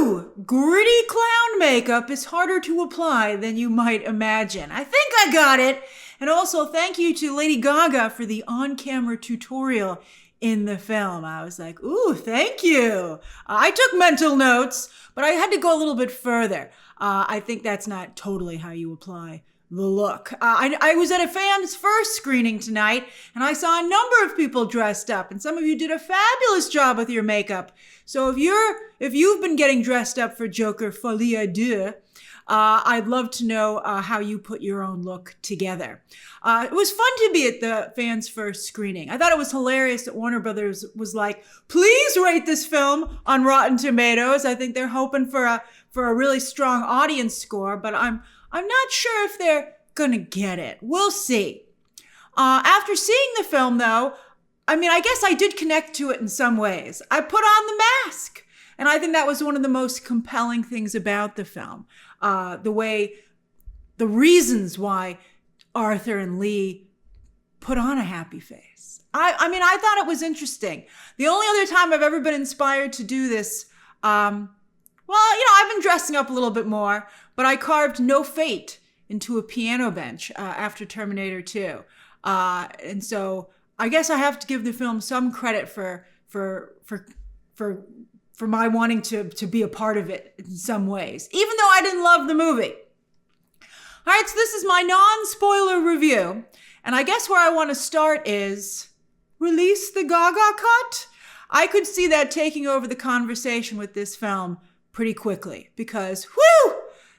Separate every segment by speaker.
Speaker 1: Whew! Gritty clown makeup is harder to apply than you might imagine. I think I got it. And also, thank you to Lady Gaga for the on-camera tutorial in the film. I was like, ooh, thank you. I took mental notes, but I had to go a little bit further. I think that's not totally how you apply the look. I was at a fan's first screening tonight, and I saw a number of people dressed up, and some of you did a fabulous job with your makeup. So if you've been getting dressed up for Joker Folie Deux, I'd love to know how you put your own look together. It was fun to be at the fan's first screening. I thought it was hilarious that Warner Brothers was like, please rate this film on Rotten Tomatoes. I think they're hoping for a really strong audience score, but I'm not sure if they're gonna get it. We'll see. After seeing the film, though, I guess I did connect to it in some ways. I put on the mask, and I think that was one of the most compelling things about the film. The reasons why Arthur and Lee put on a happy face. I thought it was interesting. The only other time I've ever been inspired to do this, I've been dressing up a little bit more, but I carved No Fate into a piano bench after Terminator 2. And so I guess I have to give the film some credit for my wanting to be a part of it in some ways, even though I didn't love the movie. All right, so this is my non-spoiler review. And I guess where I want to start is release the Gaga Cut. I could see that taking over the conversation with this film pretty quickly because,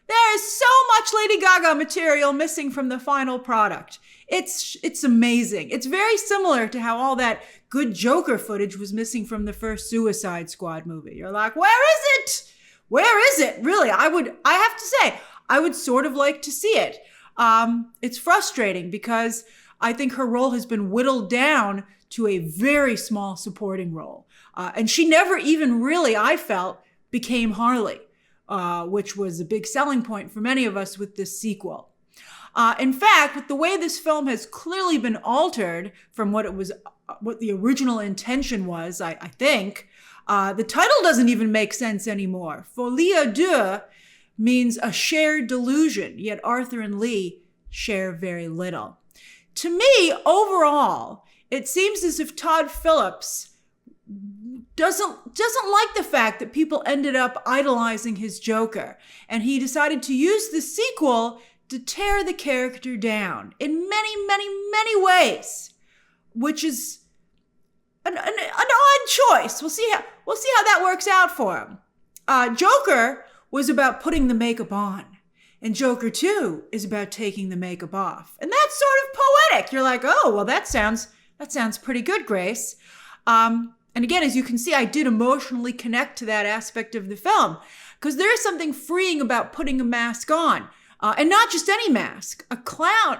Speaker 1: there is so much Lady Gaga material missing from the final product. It's amazing. It's very similar to how all that good Joker footage was missing from the first Suicide Squad movie. You're like, where is it? Where is it? Really, I have to say, I would sort of like to see it. It's frustrating because I think her role has been whittled down to a very small supporting role. And she never even really, I felt, became Harley, which was a big selling point for many of us with this sequel. In fact, with the way this film has clearly been altered from what the original intention was, I think, the title doesn't even make sense anymore. Folie Deux means a shared delusion, yet Arthur and Lee share very little. To me, overall, it seems as if Todd Phillips doesn't like the fact that people ended up idolizing his Joker, and he decided to use the sequel to tear the character down in many, many, many ways, which is an odd choice. We'll see how that works out for him. Joker was about putting the makeup on, and Joker 2 is about taking the makeup off, and that's sort of poetic. You're like, oh, well, that sounds pretty good, Grace. And again, as you can see, I did emotionally connect to that aspect of the film because there is something freeing about putting a mask on. And not just any mask. A clown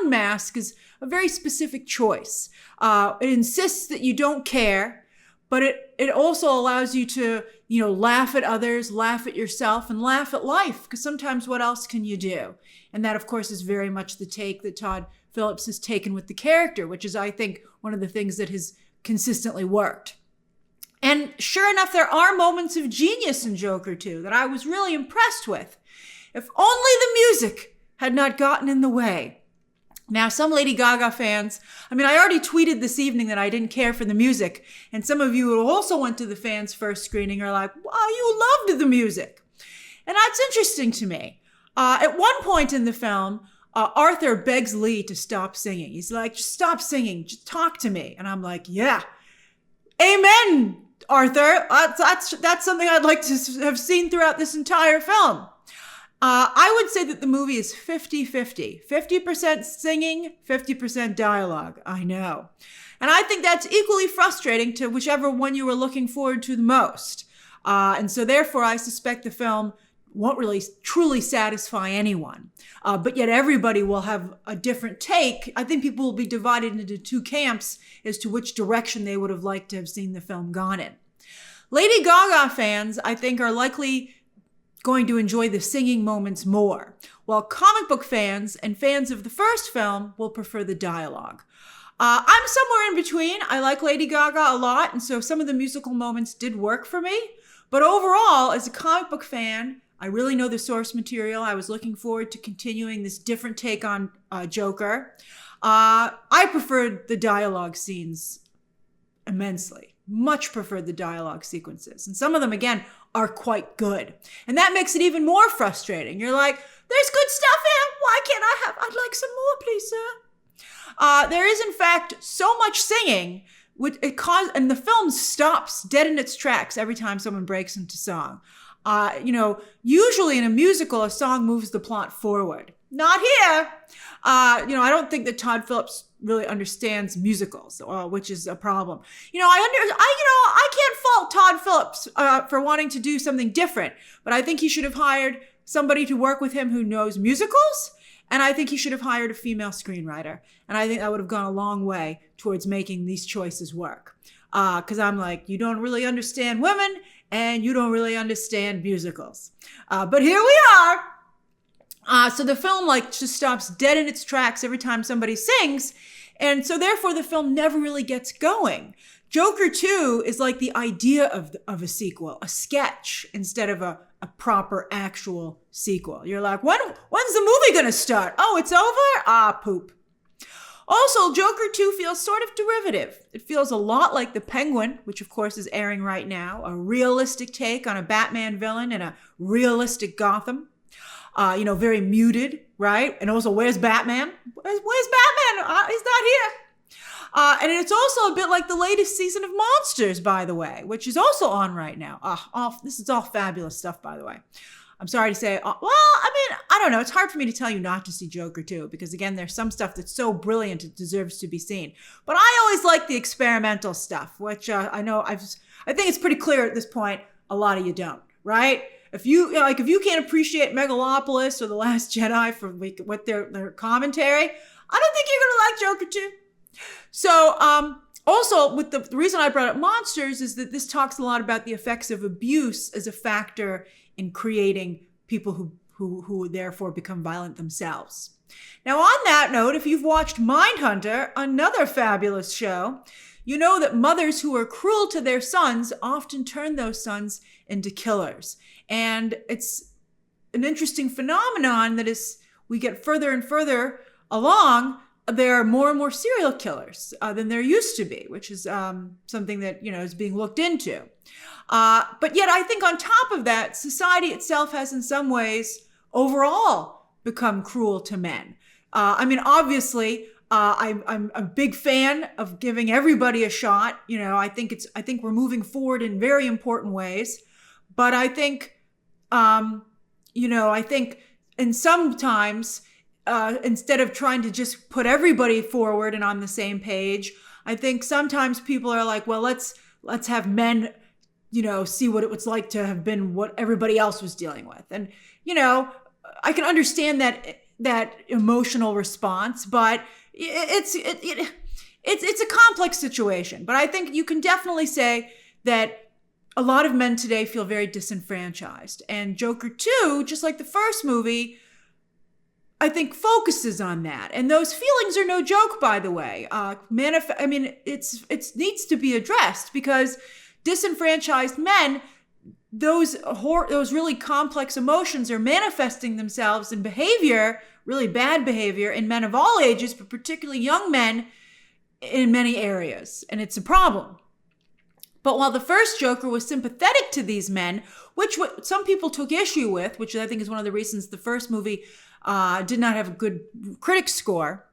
Speaker 1: mask is a very specific choice. It insists that you don't care, but it also allows you to, laugh at others, laugh at yourself, and laugh at life, because sometimes what else can you do? And that, of course, is very much the take that Todd Phillips has taken with the character, which is, I think, one of the things that has consistently worked. And sure enough, there are moments of genius in Joker 2 that I was really impressed with. If only the music had not gotten in the way. Now, some Lady Gaga fans, I already tweeted this evening that I didn't care for the music, and some of you who also went to the fans' first screening are like, wow, you loved the music. And that's interesting to me. At one point in the film, Arthur begs Lee to stop singing. He's like, just stop singing, just talk to me. And I'm like, yeah, amen, Arthur. That's something I'd like to have seen throughout this entire film. I would say that the movie is 50-50. 50% singing, 50% dialogue. I know. And I think that's equally frustrating to whichever one you were looking forward to the most. And so therefore, I suspect the film won't really truly satisfy anyone. But yet everybody will have a different take. I think people will be divided into two camps as to which direction they would have liked to have seen the film gone in. Lady Gaga fans, I think, are likely going to enjoy the singing moments more, while comic book fans and fans of the first film will prefer the dialogue. I'm somewhere in between. I like Lady Gaga a lot, and so some of the musical moments did work for me, But overall, as a comic book fan, I really know the source material. I was looking forward to continuing this different take on Joker. I preferred the dialogue scenes immensely. Much preferred the dialogue sequences. And some of them, again, are quite good. And that makes it even more frustrating. You're like, there's good stuff here. Why can't I'd like some more, please, sir. There is, in fact, so much singing, and the film stops dead in its tracks every time someone breaks into song. Usually in a musical, a song moves the plot forward. Not here. I don't think that Todd Phillips really understands musicals, which is a problem. I can't fault Todd Phillips for wanting to do something different, but I think he should have hired somebody to work with him who knows musicals, and I think he should have hired a female screenwriter, and I think that would have gone a long way towards making these choices work. Because I'm like, you don't really understand women, and you don't really understand musicals. But here we are. So the film just stops dead in its tracks every time somebody sings. And so therefore the film never really gets going. Joker 2 is like the idea of a sequel, a sketch instead of a proper actual sequel. You're like, when's the movie going to start? Oh, it's over? Poop. Also, Joker 2 feels sort of derivative. It feels a lot like The Penguin, which of course is airing right now, a realistic take on a Batman villain in a realistic Gotham. Very muted, right? And also, where's Batman? Where's Batman? He's not here. And it's also a bit like the latest season of Monsters, by the way, which is also on right now. This is all fabulous stuff, by the way. I'm sorry to say, I don't know. It's hard for me to tell you not to see Joker 2, because again, there's some stuff that's so brilliant it deserves to be seen. But I always like the experimental stuff, which I think it's pretty clear at this point, a lot of you don't, right? If you can't appreciate Megalopolis or The Last Jedi for what their commentary, I don't think you're gonna like Joker 2. So, also, with the reason I brought up Monsters is that this talks a lot about the effects of abuse as a factor in creating people who therefore become violent themselves. Now, on that note, if you've watched Mindhunter, another fabulous show, you know that mothers who are cruel to their sons often turn those sons into killers. And it's an interesting phenomenon that as we get further and further along, there are more and more serial killers than there used to be, which is something that, is being looked into. But yet I think on top of that, society itself has in some ways overall become cruel to men. Obviously, I'm a big fan of giving everybody a shot. I think we're moving forward in very important ways. But I think, and sometimes, instead of trying to just put everybody forward and on the same page, I think sometimes people are like, well, let's have men, see what it was like to have been what everybody else was dealing with. And, I can understand that emotional response, but it's a complex situation. But I think you can definitely say that a lot of men today feel very disenfranchised. And Joker 2, just like the first movie, I think focuses on that. And those feelings are no joke, by the way. It needs to be addressed because disenfranchised men, those really complex emotions are manifesting themselves in behavior, really bad behavior in men of all ages, but particularly young men in many areas. And it's a problem. But while the first Joker was sympathetic to these men, which some people took issue with, which I think is one of the reasons the first movie did not have a good critic score.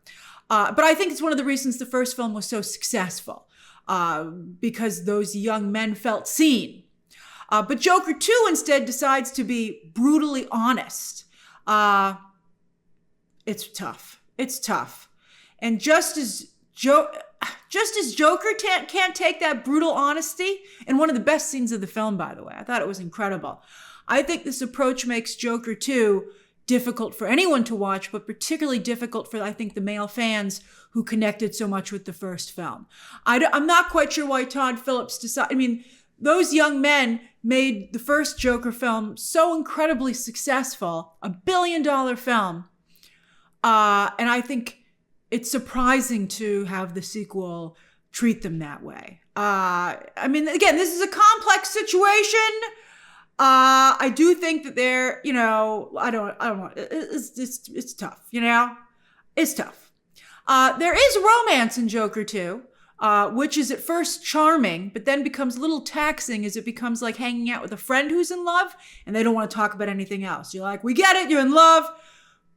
Speaker 1: But I think it's one of the reasons the first film was so successful, because those young men felt seen. But Joker 2 instead decides to be brutally honest. It's tough. It's tough. And just as Joker can't take that brutal honesty, and one of the best scenes of the film, by the way, I thought it was incredible. I think this approach makes Joker 2 difficult for anyone to watch, but particularly difficult for, I think, the male fans who connected so much with the first film. I'm not quite sure why Todd Phillips decided. Those young men made the first Joker film so incredibly successful, $1 billion film. And I think it's surprising to have the sequel treat them that way. Again, this is a complex situation. I do think that they're, I don't want, it's tough, It's tough. There is romance in Joker 2, which is at first charming, but then becomes a little taxing as it becomes like hanging out with a friend who's in love and they don't want to talk about anything else. You're like, we get it, you're in love,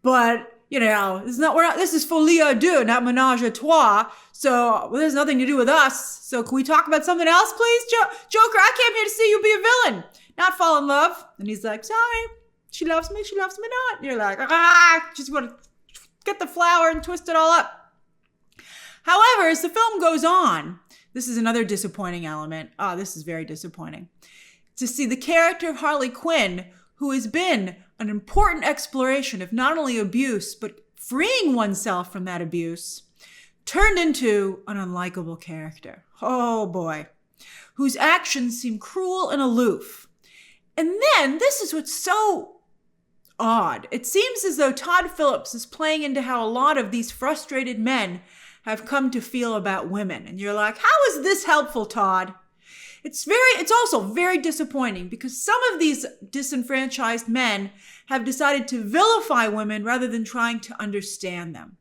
Speaker 1: but this is folie à deux, not ménage à trois. So there's nothing to do with us. So can we talk about something else, please? Joker, I came here to see you be a villain, not fall in love. And he's like, sorry, she loves me not. And you're like, just want to get the flower and twist it all up. However, as the film goes on, this is another disappointing element. This is very disappointing. To see the character of Harley Quinn, who has been an important exploration of not only abuse, but freeing oneself from that abuse, turned into an unlikable character. Oh boy. Whose actions seem cruel and aloof. And then, this is what's so odd. It seems as though Todd Phillips is playing into how a lot of these frustrated men have come to feel about women. And you're like, how is this helpful, Todd? It's also very disappointing because some of these disenfranchised men have decided to vilify women rather than trying to understand them.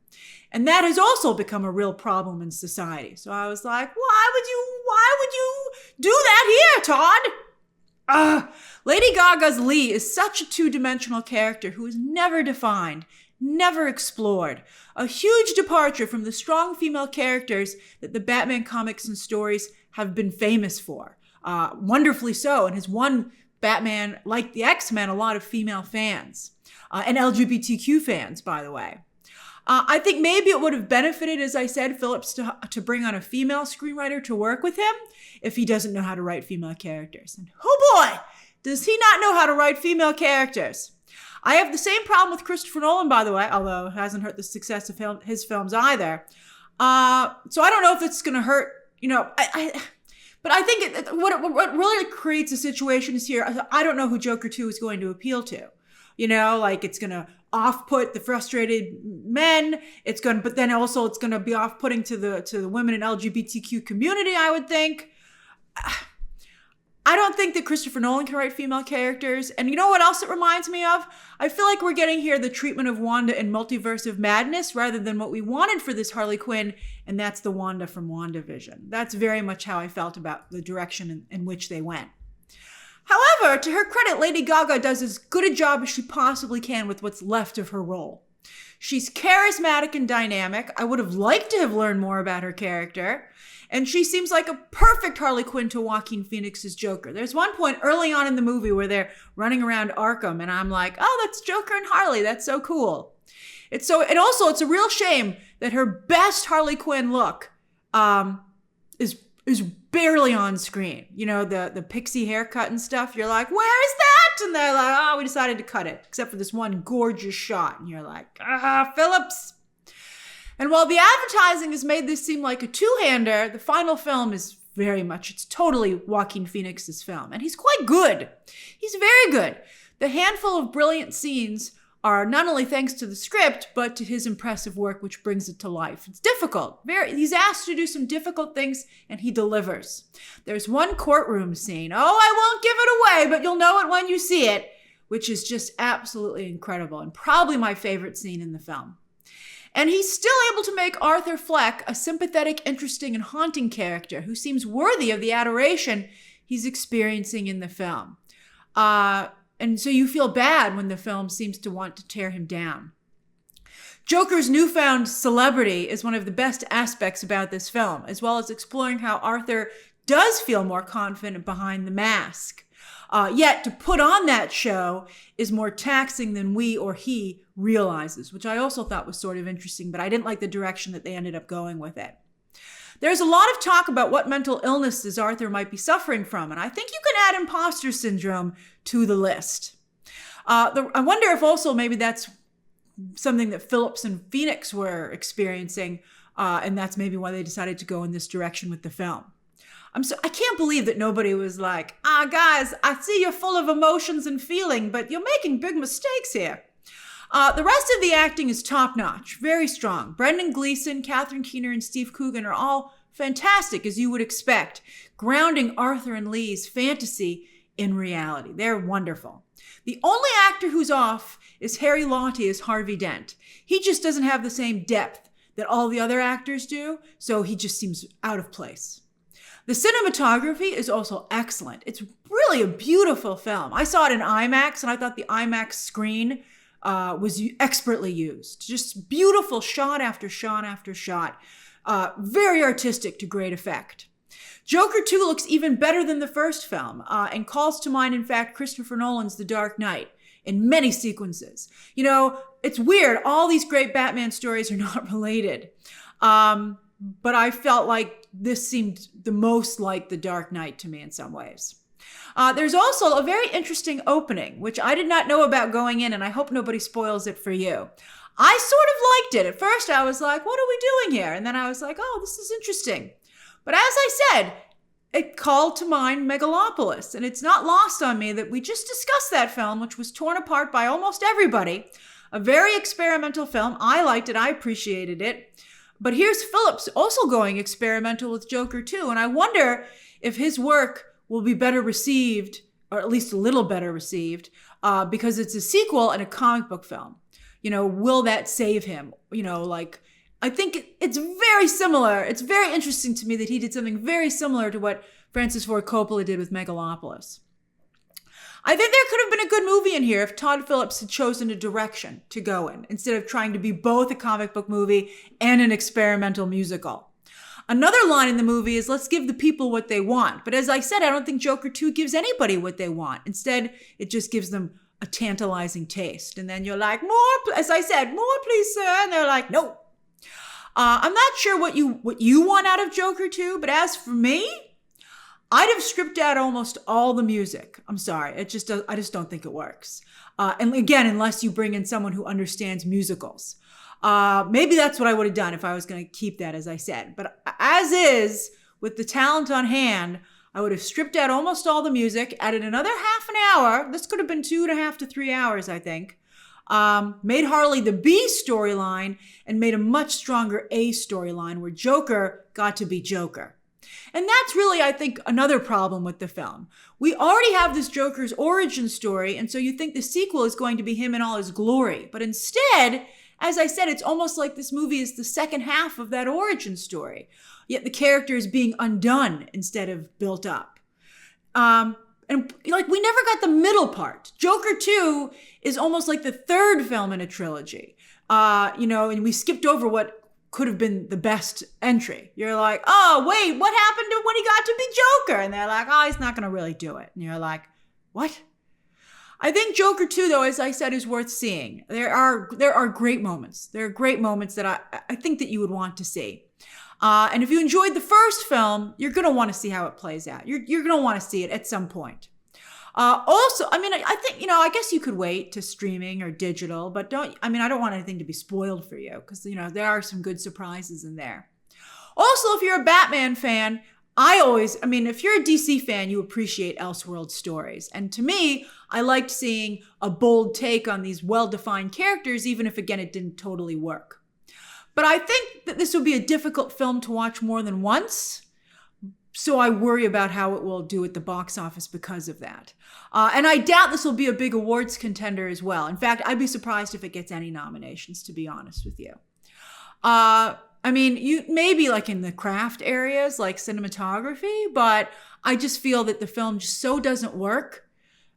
Speaker 1: And that has also become a real problem in society. So I was like, why would you do that here, Todd? Lady Gaga's Lee is such a two-dimensional character who is never defined, never explored. A huge departure from the strong female characters that the Batman comics and stories have been famous for. Wonderfully so, and has won Batman, like the X-Men, a lot of female fans. And LGBTQ fans, by the way. I think maybe it would have benefited, as I said, Phillips to bring on a female screenwriter to work with him if he doesn't know how to write female characters. And oh boy, does he not know how to write female characters. I have the same problem with Christopher Nolan, by the way, although it hasn't hurt the success of his films either. So I don't know if it's going to hurt, but I think what really creates a situation is here, I don't know who Joker 2 is going to appeal to. It's going to off-put the frustrated men. But then also it's going to be off-putting to the women and LGBTQ community, I would think. I don't think that Christopher Nolan can write female characters. And you know what else it reminds me of? I feel like we're getting here the treatment of Wanda in Multiverse of Madness rather than what we wanted for this Harley Quinn, and that's the Wanda from WandaVision. That's very much how I felt about the direction in which they went. However, to her credit, Lady Gaga does as good a job as she possibly can with what's left of her role. She's charismatic and dynamic. I would have liked to have learned more about her character. And she seems like a perfect Harley Quinn to Joaquin Phoenix's Joker. There's one point early on in the movie where they're running around Arkham, and I'm like, oh, that's Joker and Harley. That's so cool. It's a real shame that her best Harley Quinn look is barely on screen. The pixie haircut and stuff. You're like, where is that? And they're like, oh, we decided to cut it, except for this one gorgeous shot. And you're like, Phillips. And while the advertising has made this seem like a two-hander, the final film is it's totally Joaquin Phoenix's film. And he's quite good. He's very good. The handful of brilliant scenes are not only thanks to the script, but to his impressive work, which brings it to life. It's difficult. He's asked to do some difficult things, and he delivers. There's one courtroom scene. Oh, I won't give it away, but you'll know it when you see it, which is just absolutely incredible and probably my favorite scene in the film. And he's still able to make Arthur Fleck a sympathetic, interesting, and haunting character who seems worthy of the adoration he's experiencing in the film. And so you feel bad when the film seems to want to tear him down. Joker's newfound celebrity is one of the best aspects about this film, as well as exploring how Arthur does feel more confident behind the mask. Yet to put on that show is more taxing than we or he realizes, which I also thought was sort of interesting, but I didn't like the direction that they ended up going with it. There's a lot of talk about what mental illnesses Arthur might be suffering from, and I think you can add imposter syndrome to the list. I wonder if also maybe that's something that Phillips and Phoenix were experiencing, and that's maybe why they decided to go in this direction with the film. I can't believe that nobody was like, guys, I see you're full of emotions and feeling, but you're making big mistakes here. The rest of the acting is top-notch, very strong. Brendan Gleeson, Catherine Keener, and Steve Coogan are all fantastic, as you would expect, grounding Arthur and Lee's fantasy in reality. They're wonderful. The only actor who's off is Harry Lottie as Harvey Dent. He just doesn't have the same depth that all the other actors do, so he just seems out of place. The cinematography is also excellent. It's really a beautiful film. I saw it in IMAX, and I thought the IMAX screen was expertly used. Just beautiful shot after shot after shot. Very artistic to great effect. Joker 2 looks even better than the first film and calls to mind, in fact, Christopher Nolan's The Dark Knight in many sequences. You know, it's weird. All these great Batman stories are not related. But I felt like this seemed the most like The Dark Knight to me in some ways. There's also a very interesting opening, which I did not know about going in, and I hope nobody spoils it for you. I sort of liked it. At first, I was like, what are we doing here? And then I was like, oh, this is interesting. But as I said, it called to mind Megalopolis, and it's not lost on me that we just discussed that film, which was torn apart by almost everybody. A very experimental film. I liked it. I appreciated it. But here's Phillips also going experimental with Joker 2, and I wonder if his work will be better received, or at least a little better received, because it's a sequel and a comic book film. You know, will that save him? You know, like, I think it's very similar. It's very interesting to me that he did something very similar to what Francis Ford Coppola did with Megalopolis. I think there could have been a good movie in here if Todd Phillips had chosen a direction to go in, instead of trying to be both a comic book movie and an experimental musical. Another line in the movie is, let's give the people what they want. But as I said, I don't think Joker 2 gives anybody what they want. Instead, it just gives them a tantalizing taste. And then you're like, more, as I said, more please, sir. And they're like, no. I'm not sure what you want out of Joker 2, but as for me, I'd have stripped out almost all the music. I'm sorry. I just don't think it works. And again, unless you bring in someone who understands musicals. Maybe that's what I would have done if I was going to keep that, as I said. But as is, with the talent on hand, I would have stripped out almost all the music, added another half an hour. This could have been 2.5 to 3 hours, I think. Made Harley the B storyline and made a much stronger A storyline where Joker got to be Joker. And that's really, I think, another problem with the film. We already have this Joker's origin story, and so you think the sequel is going to be him in all his glory. But instead, as I said, it's almost like this movie is the second half of that origin story. Yet the character is being undone instead of built up. And like, we never got the middle part. Joker 2 is almost like the third film in a trilogy. And we skipped over what could have been the best entry. You're like, oh, wait, what happened to when he got to be Joker? And they're like, oh, he's not going to really do it. And you're like, what? I think Joker 2, though, as I said, is worth seeing. There are great moments. There are great moments that I think that you would want to see. And if you enjoyed the first film, you're going to want to see how it plays out. You're going to want to see it at some point. Also, I mean, I think, I guess you could wait to streaming or digital, but I don't want anything to be spoiled for you because, there are some good surprises in there. Also, if you're a Batman fan, if you're a DC fan, you appreciate Elseworld stories. And to me, I liked seeing a bold take on these well-defined characters, even if, again, it didn't totally work. But I think that this would be a difficult film to watch more than once. So I worry about how it will do at the box office because of that. And I doubt this will be a big awards contender as well. In fact, I'd be surprised if it gets any nominations, to be honest with you. You maybe like in the craft areas, like cinematography, but I just feel that the film just so doesn't work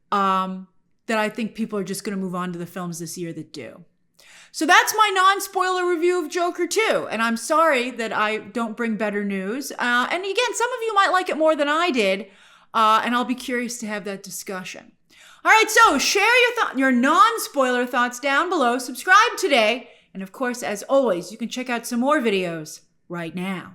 Speaker 1: that I think people are just going to move on to the films this year that do. So that's my non-spoiler review of Joker 2. And I'm sorry that I don't bring better news. And again, some of you might like it more than I did. And I'll be curious to have that discussion. All right, so share your non-spoiler thoughts down below. Subscribe today. And of course, as always, you can check out some more videos right now.